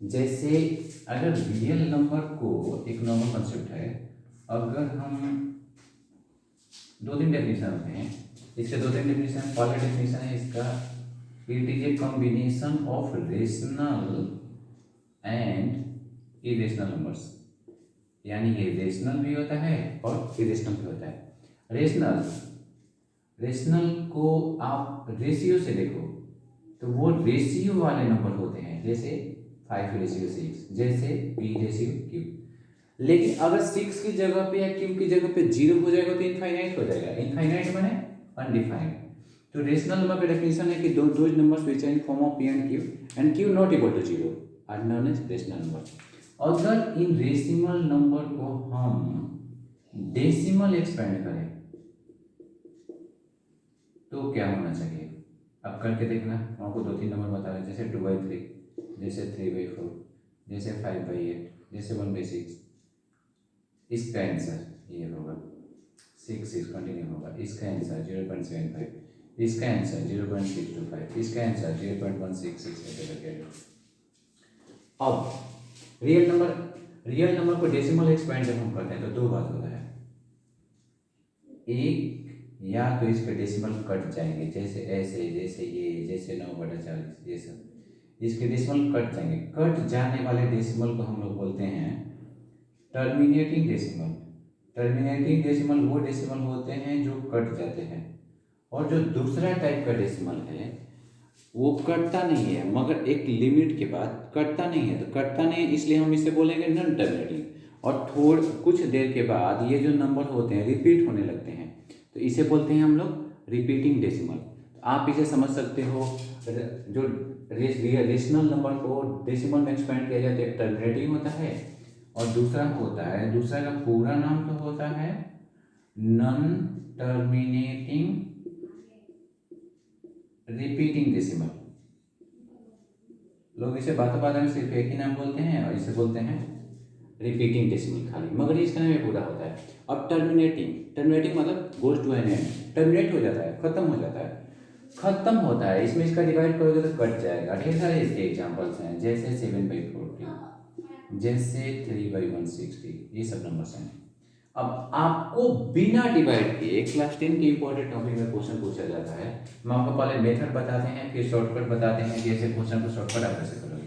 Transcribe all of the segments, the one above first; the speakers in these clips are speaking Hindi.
जैसे अगर रियल नंबर को, एक नॉर्मल कंसेप्ट है, अगर हम दो तीन डेफिनेशन होते हैं, इसके दो तीन डेफिनेशन। पहला डेफिनेशन है इसका, it is a combination of rational and irrational numbers, यानी ये रेशनल भी होता है और इरेशनल भी होता है। रेशनल को आप रेशियो से देखो तो वो रेशियो वाले नंबर होते हैं, जैसे 5:6, जैसे P/Q। लेकिन अगर 6 की जगह पे या Q की जगह पे 0 हो जाएगा तो इनफाइनाइट हो जाएगा। इनफाइनाइट माने अनडिफाइंड। तो रेशनल नंबर का डेफिनेशन है कि दो numbers which are in form of P and Q not equal to 0 are known as rational number. अगर इन रेशनल नंबर को हम डेसिमल एक्सपेंड करें तो क्या होना चाहिए, अब करके देखना। हम आपको दो तीन नंबर बता रहे हैं, जैसे 2/3, जैसे 3/4, जैसे 5/8, जैसे 1/6। इसका आंसर ये होगा 6 कंटिन्यू होगा। इसका आंसर 0.75, इसका आंसर 0.625, इसका आंसर 0.166 ऐसे करके। अब रियल नंबर को डेसिमल एक्सपेंड जब हम करते हैं तो दो बात होता है, एक या तो इसके डेसिमल कट जाएंगे, जैसे ऐसे, जैसे ये, जैसे 9/40, ये सब इसके डेसिमल कट जाएंगे। कट जाने वाले डेसिमल को हम लोग बोलते हैं टर्मिनेटिंग डेसिमल। टर्मिनेटिंग डेसिमल वो डेसिमल होते हैं जो कट जाते हैं, और जो दूसरा टाइप का डेसिमल है वो कटता नहीं है, मगर एक लिमिट के बाद कटता नहीं है। तो कटता नहीं है इसलिए हम इसे बोलेंगे नॉन टर्मिनेटिंग। और कुछ देर के बाद ये जो नंबर होते हैं रिपीट होने लगते हैं, तो इसे बोलते हैं हम लोग रिपीटिंग डेसिमल। तो आप इसे समझ सकते हो, जो रेशनल नंबर को डेसिमल में एक्सपेंड किया जाता है, एक टर्मिनेटिंग होता है और दूसरा का पूरा नाम तो होता है नॉन टर्मिनेटिंग रिपीटिंग डेसिमल। लोग इसे बात में सिर्फ एक ही नाम बोलते हैं और इसे बोलते हैं रिपीटिंग डेसिमल खाली, मगर इसका नाम ये पूरा होता है। अब टर्मिनेटिंग मतलब goes to an end, terminate हो जाता है, खत्म हो जाता है, खत्म होता है। इसमें इसका डिवाइड करोगे तो कट जाएगा। ढेर सारे इसके एग्जांपल्स हैं, जैसे 7/40, जैसे 3/160, ये सब नंबर्स हैं। अब आपको बिना डिवाइड किए क्लास 10 के इंपॉर्टेंट टॉपिक में क्वेश्चन पूछा जाता है, हम आपको पहले मेथड बताते हैं, फिर शॉर्टकट बताते हैं कि ऐसे क्वेश्चन को शॉर्टकट आप कैसे करोगे।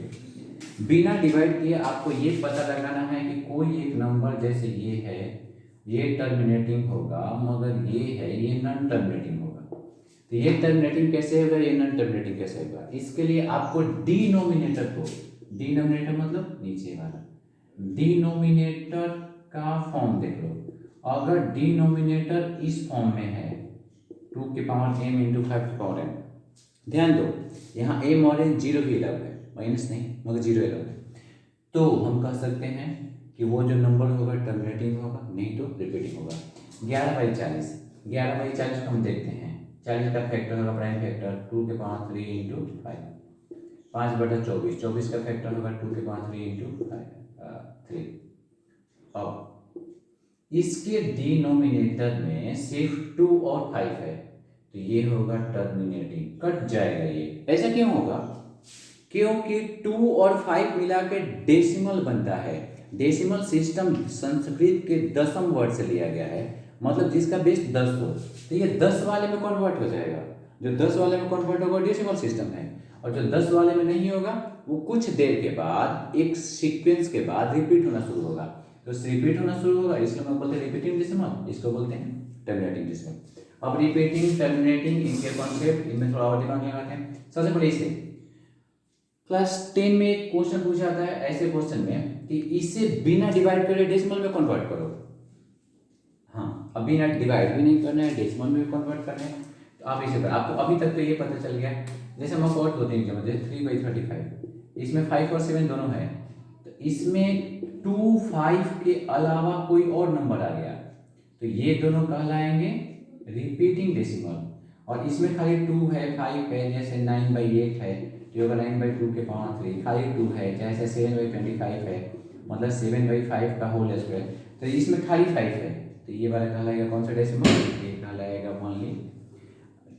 बिना डिवाइड किए आपको ये पता लगाना है कि कोई एक नंबर, जैसे ये है, ये टर्मिनेटिंग होगा, मगर ये है, ये नॉन टर्मिनेटिंग होगा। तो ये टर्मिनेटिंग कैसे होगा, ये नॉन टर्मिनेटिंग कैसे होगा, इसके लिए आपको डिनोमिनेटर मतलब नीचे वाला डिनोमिनेटर का फॉर्म देख लो। अगर डिनोमिनेटर इस फॉर्म में है 2m × 5m, ध्यान दो यहाँ m और n 0 भी अलग है, माइनस नहीं मगर 0 अलग है, तो हम कह सकते हैं कि वो जो नंबर होगा टर्मिनेटिंग होगा, नहीं तो रिपीटिंग होगा। 11/40 को हम देखते हैं, 40 का फैक्टर होगा प्राइम फैक्टर 2^3 × 5, 5/24 का फैक्टर होगा 2^3 × 3। अब इसके डिनोमिनेटर में सिर्फ 2 और 5 है, तो ये होगा टर्मिनेटिंग, कट जाएगा ये। ऐसा क्यों होगा, क्योंकि 2 और 5 मिला के डेसिमल बनता है। डेसिमल सिस्टम संस्कृत के दशम वर्ड से लिया गया है, मतलब जिसका बेस 10 हो, तो ये 10 वाले में कन्वर्ट हो जाएगा। जो 10 वाले में कन्वर्ट होगा डेसिमल सिस्टम है, और जो 10 वाले में नहीं होगा वो कुछ देर के बाद, एक सीक्वेंस के बाद रिपीट होना शुरू होगा। तो रिपीट होना शुरू होगा, इसलिए हम बोलते हैं रिपीटिंग डेसिमल, इसको बोलते हैं टर्मिनेटिंग डेसिमल। अब रिपीटिंग टर्मिनेटिंग इनके कॉन्सेप्ट, इनमें थोड़ा और दिमाग लगाते हैं। सबसे पहले इसे क्लास 10 में एक क्वेश्चन पूछा जाता है, ऐसे क्वेश्चन में कि इसे बिना डिवाइड करे डेसिमल में कन्वर्ट करो। हाँ, अब बिना डिवाइड भी नहीं करना है, डेसिमल में भी कन्वर्ट करना है, तो आप इसे आपको अभी तक तो ये पता चल गया। जैसे हम और दो तीन जैसे 3/35, इसमें 5 और 7 दोनों है, तो इसमें 2, 5 के अलावा कोई और नंबर आ गया, तो ये दोनों कहलाएंगे रिपीटिंग डेसिमल। और इसमें खाली 2 है, 5 है, जैसे 9/8 है, जो अगर 9/2 के पावर 3, खाली 2 है, जैसे 7/25 है, मतलब 7/5 का होल स्क्वायर, तो इसमें खाली 5 है, तो ये वाला कहलाएगा कौन सा डेसिमल, ये कहलाएगा ओनली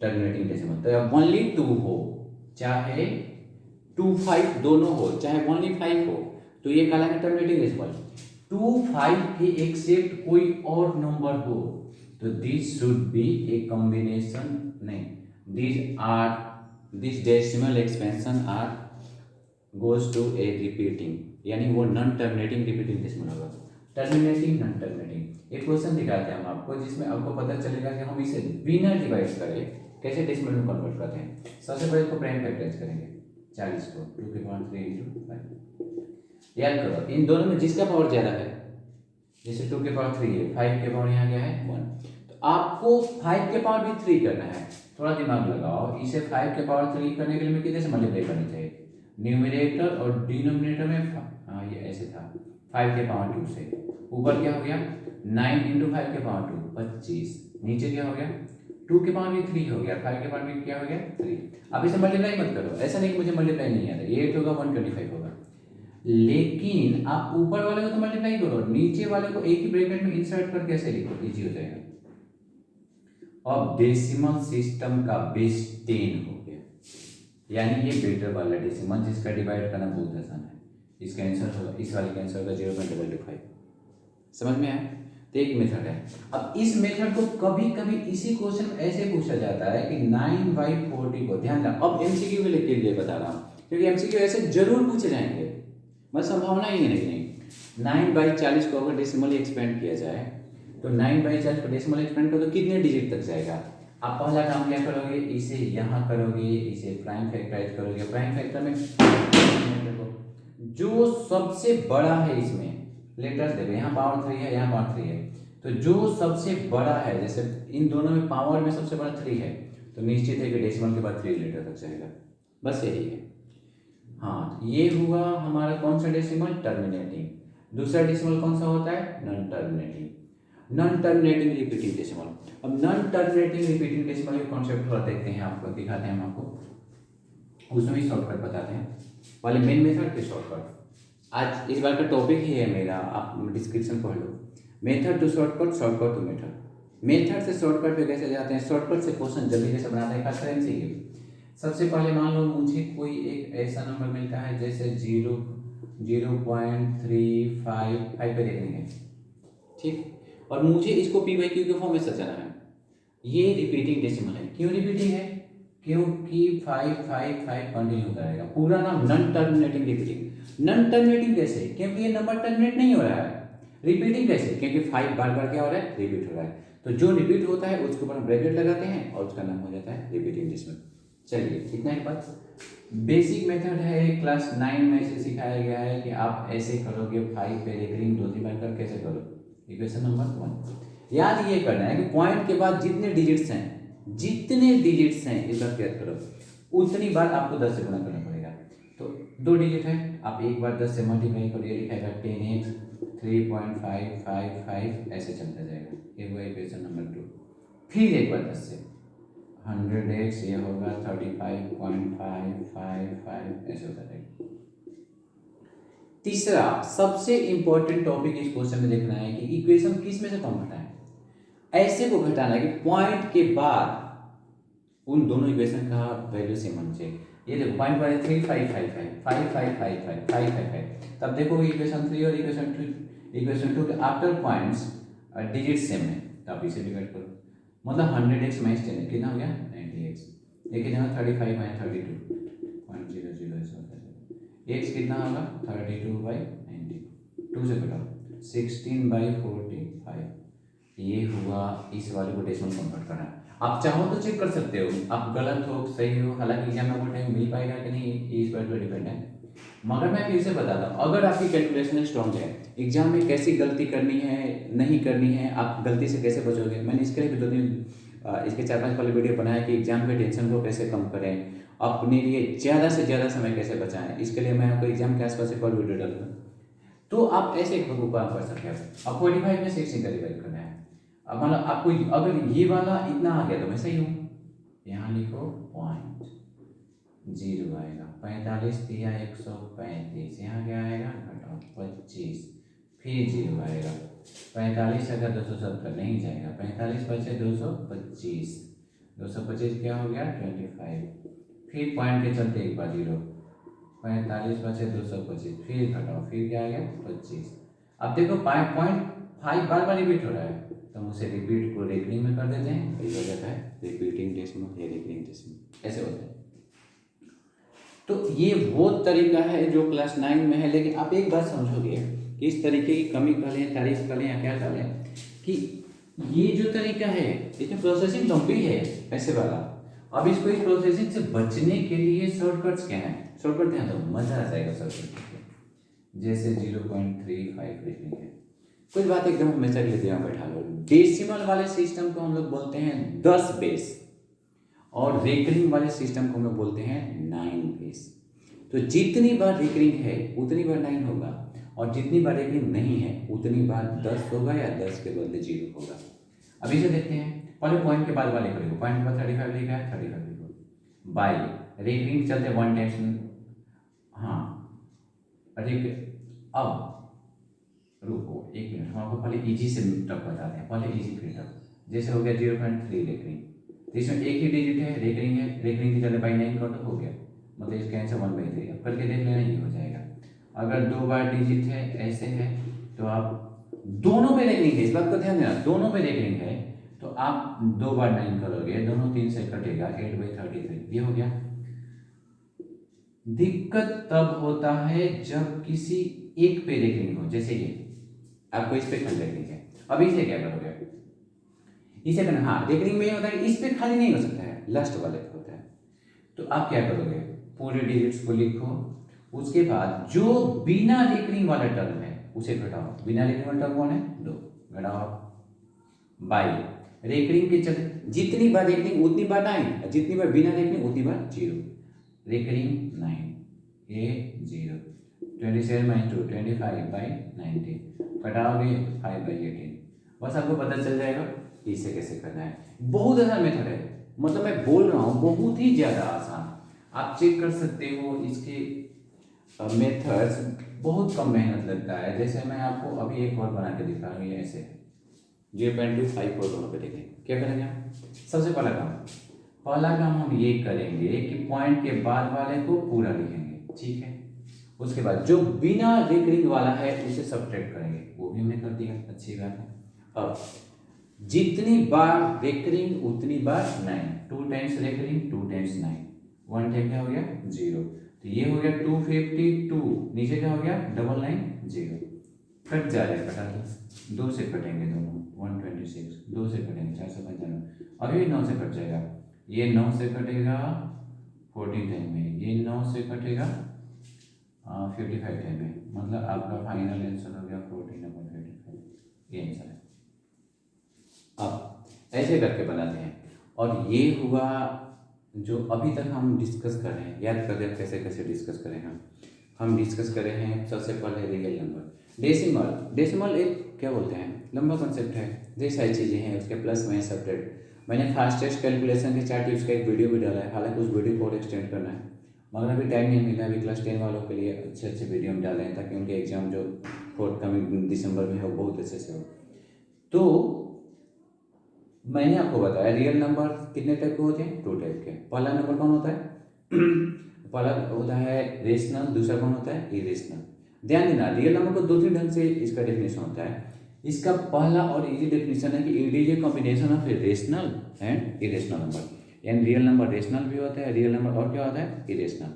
टर्मिनेटिंग डेसिमल। तो ओनली 2 हो, चाहे 2 5 दोनों हो, चाहे ओनली 5 हो, तो ये कहलाएगा टर्मिनेटिंग डेसिमल। 2 5 के एक्सेप्ट कोई और नंबर हो तो this should be a combination, नहीं, this decimal expansion are goes to a repeating, यानी वो नॉन टर्मिनेटिंग रिपीटिंग डेसिमल होगा। टर्मिनेटिंग, नॉन टर्मिनेटिंग, एक क्वेश्चन दिखाते हैं हम आपको जिसमें आपको पता चलेगा कि हम इसे बिना डिवाइड करे कैसे डेसिमल में कन्वर्ट करते हैं। सबसे पहले इसको प्राइम फैक्टराइज करेंगे, 40 को 2 के पावर 3 इंटू 5। याद करो इन दोनों में जिसका पावर ज़्यादा है, जैसे 2 के पावर 3 है, 5 के पावर यहाँ गया है 1, तो आपको 5 के पावर भी 3 करना है। थोड़ा दिमाग लगाओ, इसे 5 के पावर 3 करने के लिए मैं कितने से मल्टीप्लाई करनी चाहिए? न्यूमरेटर और डिनोमिनेटर में, हाँ ये ऐसे था, 5 के पावर 2 से। ऊपर क्या हो गया 9 इंटू 5 के पावर 2 25, नीचे क्या हो गया 2 के पावर भी 3 हो गया, 5 के पावर भी क्या हो गया 3। अब इसे मल्टीप्लाई मत करो, ऐसा नहीं कि मुझे मल्टीप्लाई नहीं आता, ये 8 होगा 125 होगा, लेकिन आप ऊपर वाले को तो मल्टीप्लाई करो, नीचे वाले को एक ही ब्रैकेट में इंसर्ट कर कैसे लिखो, इजी हो जाएगा। अब डेसिमल सिस्टम का बेस 10 हो गया, यानी ये बेटर वाला डेसिमल जिसका डिवाइड करना बहुत आसान है, इसका आंसर होगा, इस वाले का आंसर होगा 0.225। समझ में आया? तो एक मेथड है। अब इस मेथड को कभी कभी इसी क्वेश्चन में ऐसे पूछा जाता है कि 9/40 को, ध्यान रखना, अब एमसीक्यू के लिए बता रहा हूँ क्योंकि एमसीक्यू ऐसे जरूर पूछे जाएंगे, बस संभावना ही नहीं। 9/40 को अगर डेसिमली एक्सपेंड किया जाए तो 9/40 को डेसिमल एक्सपेंड करो तो कितने डिजिट तक जाएगा? आप पहला काम क्या करोगे, इसे यहाँ करोगे, इसे प्राइम फैक्टराइज करोगे, प्राइम फैक्टर में जो सबसे बड़ा है इसमें लेटर्स देखो, यहाँ पावर 3 है, यहाँ पावर 3 है, तो जो सबसे बड़ा है, जैसे इन दोनों में पावर में सबसे बड़ा 3 है, तो निश्चित है कि डेसिमल के बाद 3 लेटर तक जाएगा, बस यही है। हाँ, ये हुआ हमारा कौन सा डेसिमल? टर्मिनेटिंग। दूसरा डेसिमल कौन सा होता है? Non terminating. Non terminating repeating decimal. अब नॉन टर्मिनेटिंग रिपीटिंग डेसिमल के कॉन्सेप्ट थोड़ा देखते हैं, आपको दिखाते हैं हम आपको, उसमें भी शॉर्टकट बताते हैं, पहले मेन मेथड फिर शॉर्टकट। आज इस बार का टॉपिक ही है मेरा, आप डिस्क्रिप्शन पढ़ लो, method to shortcut, shortcut to method. Method से शॉर्टकट पे कैसे जाते हैं, शॉर्टकट से क्वेश्चन जल्दी कैसे बनाते हैं, खास कर एमसीक्यू। सबसे पहले मान लो मुझे कोई एक ऐसा नंबर मिलता है जैसे 0.355 पे देख लेंगे, ठीक, और मुझे इसको p/q के फॉर्म में सजाना है। ये रिपीटिंग डेसिमल है, क्यों रिपीटिंग है? क्योंकि 555 कंटिन्यू होता रहेगा। पूरा नाम non terminating repeating. Non terminating कैसे? क्योंकि ये नंबर टर्मिनेट नहीं हो रहा है। रिपीटिंग कैसे? क्योंकि 5 बार बार क्या हो रहा है, रिपीट हो रहा है। तो जो रिपीट होता है उसके ऊपर हम ब्रैकेट लगाते हैं और उसका नाम हो जाता है रिपीटिंग डेसिमल। चलिए इतना ही बात। बेसिक मेथड है, क्लास 9 में से सिखाया गया है कि आप ऐसे करोगे, 5 पे रेकरिंग 2-3 बार कर कैसे करो। इक्वेशन नंबर 1 याद ये करना है कि पॉइंट के बाद जितने डिजिट्स हैं इस बार याद करो, उतनी बार आपको 10 से गुणा करना पड़ेगा। तो 2 डिजिट है, आप एक बार 10 से मल्टीप्लाई करो, ये लिखाएगा 10x 3.555 ऐसे चलता जाएगा। ये हुआ इक्वेशन नंबर 2। फिर एक बार 10 से 100x, ये होगा 35.555 ऐसे होता रहेगा। तीसरा सबसे इंपॉर्टेंट टॉपिक इस क्वेश्चन में देखना है कि इक्वेशन किस में से कौन घटाएं। ऐसे को घटाना है कि पॉइंट के बाद उन दोनों इक्वेशन का वैल्यू सेम होना चाहिए। ये देखो पॉइंट पर 35555 तब देखो इक्वेशन 3 और इक्वेशन 2 के आफ्टर पॉइंट्स डिजिट सेम है, तब इसे डिवाइड करो, मतलब 100x माइनस 10 कितना हो गया 90x, लेकिन यहाँ 35 माइनस 32.00 ऐसा होता है। x कितना होगा 32/90, 2 से कटाओ 16/45। ये हुआ इस वाले को डेसिमल कन्वर्ट करना। आप चाहो तो चेक कर सकते हो, आप गलत हो सही हो, हालांकि एग्जाम में वो टाइम मिल पाएगा कि नहीं इस बात पर डिपेंड है। मगर मैं फिर से बताता हूँ, अगर आपकी कैलकुलेशन स्ट्रॉन्ग है, एग्जाम में कैसी गलती करनी है नहीं करनी है, आप गलती से कैसे बचोगे, मैंने इसके लिए भी 2-3 इसके 4-5 वाले वीडियो बनाया कि एग्जाम के टेंशन को कैसे कम करें, अपने लिए ज़्यादा से ज़्यादा समय कैसे बचाएं। इसके लिए मैं आपको एग्जाम के आसपास एक और वीडियो डालूंगा, तो आप ऐसे एक उपाय कर सकते हो। अब 45 में 16 का डिवाइड करना है। अब मतलब आपको अगर ये वाला इतना आ गया तो मैं सही हूँ, यहाँ लिखो 0 आएगा, 45 दिया 135, यहाँ क्या आएगा घटाओ 25, फिर 0 आएगा, 45 अगर 270 नहीं जाएगा, 45 बचे 225 क्या हो गया 25, फिर पॉइंट के चलते एक बार 0, 45 बचे 225, फिर घटाओ, फिर क्या आ गया 25। अब देखो 5.5 बार बार रिपीट हो रहा है, तो हम उसे रिपीट को रेकरिंग में कर देते हैं, तो ये हो जाता है रिपीटिंग डेसिमल या रेकरिंग डेसिमल, ऐसे होता है। तो ये वो तरीका है जो क्लास 9 में है। लेकिन आप एक बात समझोगे कि इस तरीके की कमी कर लें, तारीफ कर लें या क्या कर लें, कि ये जो तरीका है इसमें प्रोसेसिंग लंबी है पैसे वाला। अब इसको इस प्रोसेसिंग से बचने के लिए शॉर्टकट्स क्या हैं, शॉर्टकट ध्यान दो, मजा आ जाएगा शॉर्टकट। जैसे 0.35 रेकरिंग है, कुछ बात एकदम हमेशा के लिए दिमाग बैठा लो। डेसिमल वाले सिस्टम को हम लोग बोलते हैं 10 बेस, और रेकरिंग वाले सिस्टम को हम लोग बोलते हैं 9 बेस। तो जितनी बार रेकरिंग है उतनी बार 9 होगा, और जितनी बार रेकरिंग नहीं है उतनी बार 10 होगा, या 10 के बदले 0 होगा। अभी से देखते हैं, पहले पॉइंट के बाद वाले करेंगे। पॉइंट के बाद 35 लिखा है, 35 लिखो बाई रेकरिंग चलते 1 टाइम्स। हाँ अब रुको एक मिनट, हम आपको पहले इजी से टफ बताते हैं, पहले इजी फिर टफ। जैसे हो गया 0.3 रेकरिंग, तो इसमें एक ही डिजिट है, रेकरिंग है, रेकरिंग के चलते बाई 9 कट हो गया, मतलब इसका आंसर 1/3। अब करके देख लेना, ये हो जाएगा। अगर 2 बार डिजिट है, ऐसे है, तो आप दोनों पे रेकरिंग है, इस बात को ध्यान देना, दोनों पे रेकरिंग है, तो आप 2 बार 9 करोगे, दोनों 3 से कटेगा, 8/33, ये हो गया। दिक्कत तब होता है जब किसी एक पे रेकरिंग हो, जैसे ये आपको इस पे खाली रेकरिंग है। अब इसे क्या करोगे, इसे करना, हाँ रेकरिंग में ये होता है इस पे खाली नहीं हो सकता है, लास्ट वाले पे होता है। तो आप क्या करोगे, पूरे डिजिट्स को लिखो, उसके बाद जो बिना रेकरिंग वाला टर्म है उसे घटाओ। बिना रेकरिंग वाला टर्म कौन है, 2, घटाओ बाई रेकरिंग के चलते जितनी बार रेकरिंग उतनी बार 9, जितनी बार बिना रेकरिंग उतनी बार 0। रेकरिंग 9 ये 0, 27 - 2 25/90, घटाओगे 5/18। बस आपको पता चल जाएगा इसे कैसे करना है। बहुत आसान मेथड है, मतलब मैं बोल रहा हूँ बहुत ही ज़्यादा आसान। आप चेक कर सकते हो इसके मेथड्स, बहुत कम मेहनत लगता है। जैसे मैं आपको अभी एक और बना के दिखा रहा हूँ, ये ऐसे 0.25 और दोनों पे देखें। क्या करेंगे हम, सबसे पहला काम हम ये करेंगे कि पॉइंट के बाद वाले को पूरा लिखेंगे, ठीक है। उसके बाद जो बिना रेकरिंग वाला है उसे सब्ट्रैक्ट करेंगे, वो भी हमने कर दिया, अच्छी बात है। अब जितनी बार रेकरिंग उतनी बार 9, 2 टाइम्स रेकरिंग 2 टाइम्स 9, 1 टाइम क्या हो गया 0, तो ये हो गया 252, नीचे क्या हो गया 999 0, कट जा रहा है, कटा दो, 2 से कटेंगे दोनों, 126, 2 से कटेंगे 495, अभी 9 से कट जाएगा, ये 9 से कटेगा 14 टाइम में, ये 9 से कटेगा 55 टाइम में, मतलब आपका फाइनल आंसर हो गया 14/55, ये आंसर है। अब ऐसे करके बनाते हैं, और ये हुआ जो अभी तक हम डिस्कस कर रहे हैं। याद कर रहे हैं कैसे कैसे डिस्कस करें हम डिस्कस कर रहे हैं। सबसे पहले रियल नंबर, डेसिमल एक क्या बोलते हैं, लंबा कॉन्सेप्ट है, ढेर सारी चीज़ें हैं उसके, प्लस माइनस सब्ट्रैक्ट। मैंने फास्टेस्ट कैलकुलेशन के 4 टिप्स का एक वीडियो भी डाला है, हालांकि उस वीडियो को और एक्सटेंड करना है, मगर अभी टाइम नहीं मिला। अभी क्लास 10 वालों के लिए अच्छे अच्छे वीडियो हम डाल रहे हैं, ताकि उनके एग्जाम जो फोर्टकमिंग दिसंबर में है वो बहुत अच्छे से हो। तो मैंने आपको बताया रियल नंबर कितने टाइप के होते हैं, 2 टाइप के। पहला नंबर कौन होता है पहला होता है रेशनल, दूसरा कौन होता है इरेशनल। ध्यान देना, रियल नंबर को 2-3 ढंग से इसका डेफिनेशन होता है। इसका पहला और इजी डेफिनेशन है कि it is a combination of rational and irrational number, यानी रियल नंबर रेशनल भी होता है, रियल नंबर और क्या होता है इरेशनल।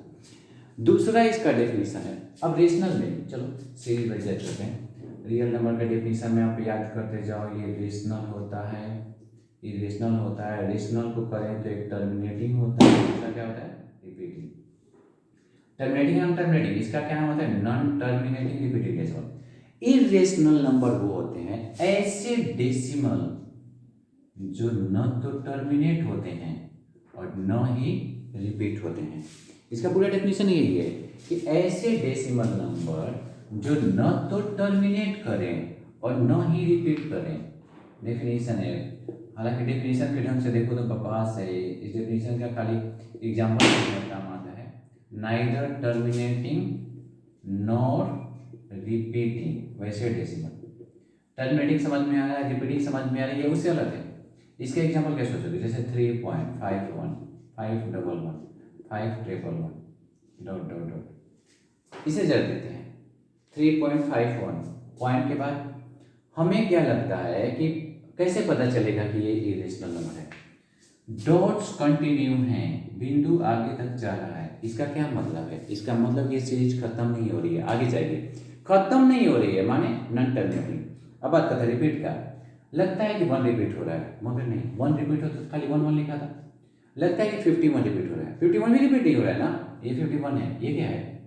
दूसरा इसका डेफिनेशन है, अब रेशनल में चलो सीरीज वाइज करते हैं। रियल नंबर का डेफिनेशन में आप याद करते जाओ, ये रेशनल होता है, इरेशनल होता है, रेशनल को करें तो एक टर्मिनेटिंग होता है, दूसरा क्या होता है रिपीटिंग। टर्मिनेटिंग एंड टर्मिनेटिंग, इसका क्या नाम होता है non terminating repeating decimal. Irrational number वो होते हैं ऐसे डेसिमल जो न तो टर्मिनेट होते हैं और न ही रिपीट होते हैं। इसका पूरा डेफिनेशन यही है कि ऐसे डेसिमल नंबर जो न तो टर्मिनेट करें और न ही रिपीट करें। डेफिनेशन है, हालांकि डेफिनेशन के ढंग से देखो तो बकवास है। इस डेफिनेशन का खाली एग्जाम्पल काम आता है, नाइदर टर्मिनेटिंग नॉर रिपीटिंग। वैसे डेसिमल टर्मिनेटिंग समझ में आ रहा है, रिपीटिंग समझ में आ रही है, उससे अलग है। इसके एग्जाम्पल कैसे सोचोगे, जैसे 3.51 511 511 511 ... इसे जड़ देते हैं 3.51 पॉइंट के बाद हमें क्या लगता है कि कैसे पता चलेगा कि ये इरेशनल नंबर है। डॉट्स कंटिन्यू हैं, बिंदु आगे तक जा रहा है। इसका क्या मतलब है? इसका मतलब ये सीरीज खत्म नहीं हो रही है, आगे जाएगी, खत्म नहीं हो रही है माने नॉन टर्मिनेटिंग। अब बात करते हैं रिपीट का। लगता है कि 1 रिपीट हो रहा है, मगर नहीं, 1 रिपीट होता तो खाली 1 लिखा था। लगता है कि 51 रिपीट हो रहा है, 51 भी रिपीट नहीं हो रहा है ना, ये 51 है। ये क्या है?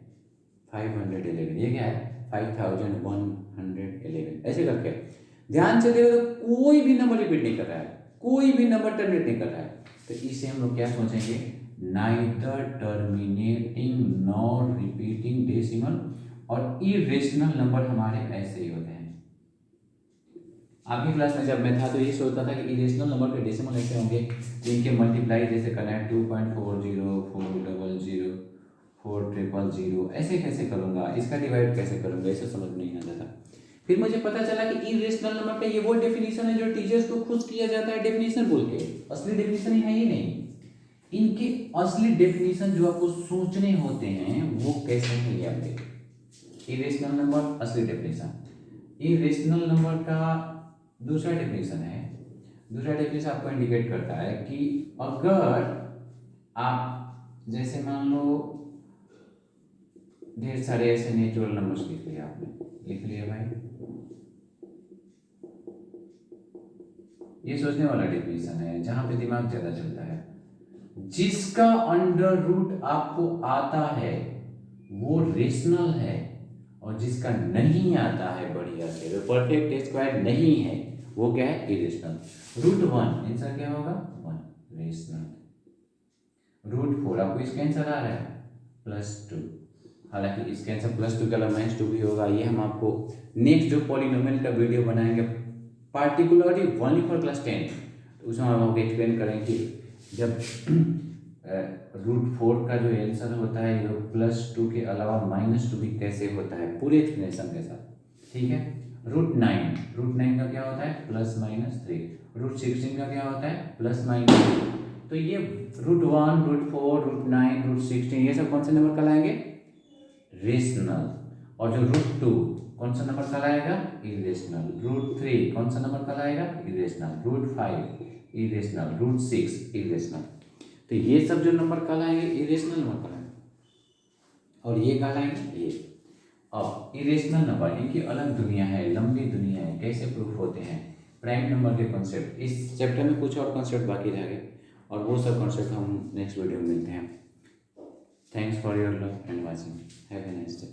511। ये क्या है? 5111। ऐसे करके ध्यान से देखो तो कोई भी नंबर रिपीट नहीं कर रहा है, कोई भी नंबर टर्मिनेट नहीं कर रहा है। तो इसे हम लोग क्या सोचेंगे? Neither terminating nor repeating decimal. और इरेशनल नंबर हमारे ऐसे ही होते हैं। आपकी क्लास में जब मैं था तो ये सोचता था कि इरेशनल नंबर के डेसिमल ऐसे होंगे जिनके मल्टीप्लाई जैसे करना है 2.40 400 4000, ऐसे कैसे करूँगा, इसका डिवाइड कैसे करूँगा, इसे समझ में नहीं आता था। फिर मुझे पता चला कि इरेशनल नंबर का ये वो डेफिनेशन है जो टीचर्स को खुश किया जाता है डेफिनेशन बोल के, असली डेफिनेशन है ही नहीं। इनके असली डेफिनेशन जो आपको सोचने होते हैं वो कैसे हैं ये आप देखिए। इरेशनल नंबर असली डेफिनेशन, इरेशनल नंबर का दूसरा डेफिनेशन है। दूसरा डेफिनेशन आपको इंडिकेट करता है कि अगर आप जैसे मान लो ढेर सारे ऐसे नेचुरल नंबर्स लिख लिया आपने, लिख लिया भाई, ये सोचने वाला डेफिनेशन है जहां पे दिमाग ज्यादा चलता है। जिसका अंडर रूट आपको आता है वो रेशनल है, और जिसका नहीं आता है बढ़िया से, जो परफेक्ट स्क्वायर नहीं है, वो क्या है? इरेशनल। रूट 1 आंसर क्या होगा? 1 रेशनल। रूट 4 आपको इसका आंसर आ रहा है +2, हालांकि इसका आंसर +2 के अलावा -2 भी होगा। ये हम आपको नेक्स्ट जो पॉलिनोमियल का वीडियो बनाएंगे पार्टिकुलरली ओनली फॉर क्लास 10, तो उसमें हम आपको एक्सप्लेन करेंगे कि जब रूट 4 का जो आंसर होता है ये +2 के अलावा -2 भी कैसे होता है पूरे एक्सप्लेनेशन के साथ, ठीक है। रूट 9 का क्या होता है? +-3। रूट 16 का क्या होता है? +-2। तो ये रूट 1, रूट 4, रूट 9, रूट 16 ये सब कौन से नंबर कहलाएंगे? रेशनल। और जो रूट 2 कौन सा नंबर कहलाएगा? इरेशनल। रूट 3 कौन सा नंबर कहलाएगा? Irrational. Root 5 irrational. Root 6 irrational. तो ये सब जो नंबर कहलाएंगे इरेशनल नंबर कहलाएंगे, और ये कहलाएंगे ये। अब इरेशनल नंबर इनकी अलग दुनिया है, लंबी दुनिया है, कैसे प्रूफ होते हैं, प्राइम नंबर के कॉन्सेप्ट। इस चैप्टर में कुछ और कॉन्सेप्ट बाकी रह गए, और वो सब कॉन्सेप्ट हम नेक्स्ट वीडियो में मिलते हैं। Thanks for your love and watching. Have a nice day.